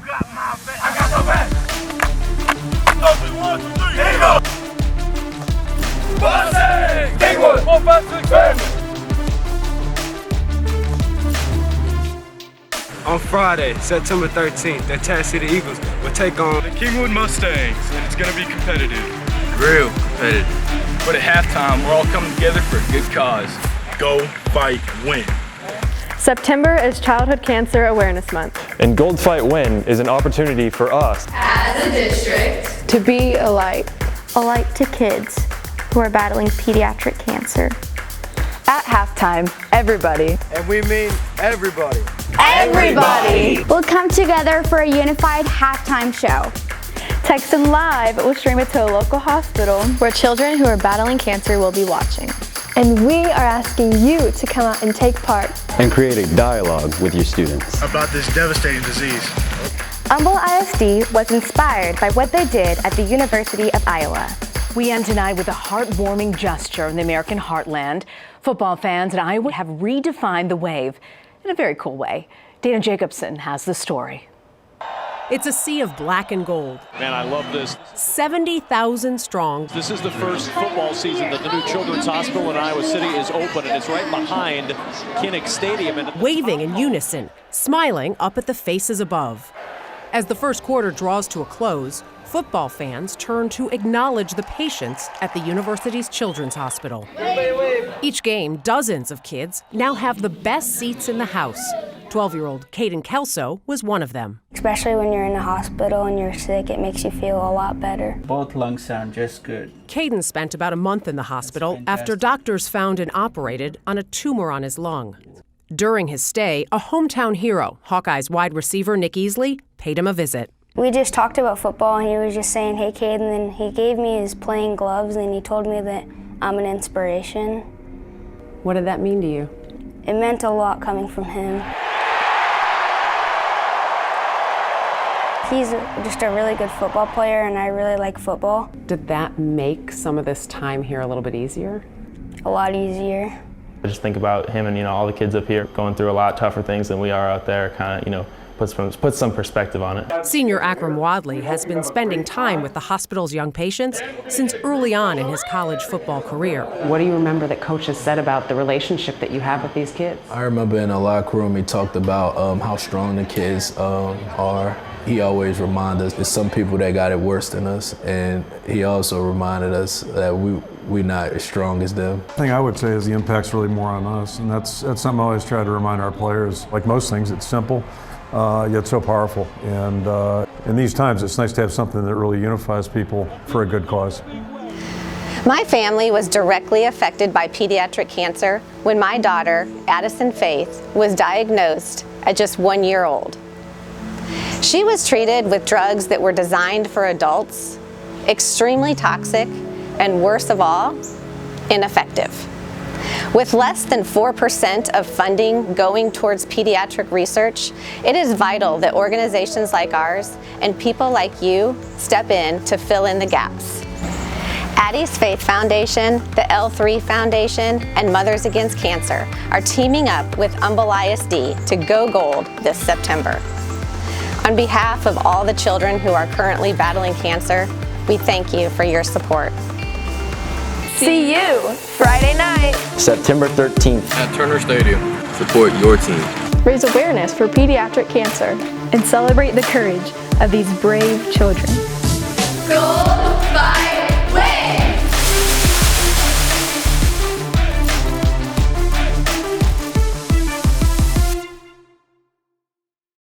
got my back. I got your back. So 1, 2, 3, here you go. Bossy! Big one. 4, 5, 6, 7. On Friday, September 13th, the Tennessee City Eagles will take on the Kingwood Mustangs, and it's going to be competitive. Real competitive. But at halftime, we're all coming together for a good cause. Go, fight, win. September is Childhood Cancer Awareness Month. And Gold Fight Win is an opportunity for us as a district to be a light to kids who are battling pediatric cancer. At halftime, everybody, and we mean everybody. Everybody will come together for a unified halftime show. Text and Live will stream it to a local hospital where children who are battling cancer will be watching. And we are asking you to come out and take part. And create a dialogue with your students about this devastating disease. Humble ISD was inspired by what they did at the University of Iowa. We end tonight with a heartwarming gesture in the American heartland. Football fans in Iowa have redefined the wave in a very cool way. Dana Jacobson has the story. It's a sea of black and gold. Man, I love this. 70,000 strong. This is the first football season that the new Children's Hospital in Iowa City is open, and it's right behind Kinnick Stadium. And waving in unison, smiling up at the faces above. As the first quarter draws to a close, football fans turn to acknowledge the patients at the university's Children's Hospital. Each game, dozens of kids now have the best seats in the house. 12-year-old Caden Kelso was one of them. Especially when you're in the hospital and you're sick, it makes you feel a lot better. Both lungs sound just good. Caden spent about a month in the hospital after doctors found and operated on a tumor on his lung. During his stay, a hometown hero, Hawkeyes wide receiver Nick Easley, paid him a visit. We just talked about football, and he was just saying, "Hey, Caden," and he gave me his playing gloves, and he told me that I'm an inspiration. What did that mean to you? It meant a lot coming from him. He's just a really good football player, and I really like football. Did that make some of this time here a little bit easier? A lot easier. I just think about him and all the kids up here going through a lot tougher things than we are out there, kind of, puts some perspective on it. Senior Akram Wadley has been spending time with the hospital's young patients since early on in his college football career. What do you remember that coach has said about the relationship that you have with these kids? I remember in the locker room he talked about how strong the kids are. He always reminded us there's some people that got it worse than us, and he also reminded us that we're not as strong as them. The thing I would say is the impact's really more on us, and that's something I always try to remind our players. Like most things, it's simple, yet so powerful. And in these times, it's nice to have something that really unifies people for a good cause. My family was directly affected by pediatric cancer when my daughter, Addison Faith, was diagnosed at just 1 year old. She was treated with drugs that were designed for adults, extremely toxic, and worst of all, ineffective. With less than 4% of funding going towards pediatric research, it is vital that organizations like ours and people like you step in to fill in the gaps. Addi's Faith Foundation, the L3 Foundation, and Mothers Against Cancer are teaming up with Humble ISD to go gold this September. On behalf of all the children who are currently battling cancer, we thank you for your support. See you Friday night, September 13th at Turner Stadium. Support your team. Raise awareness for pediatric cancer and celebrate the courage of these brave children. Go!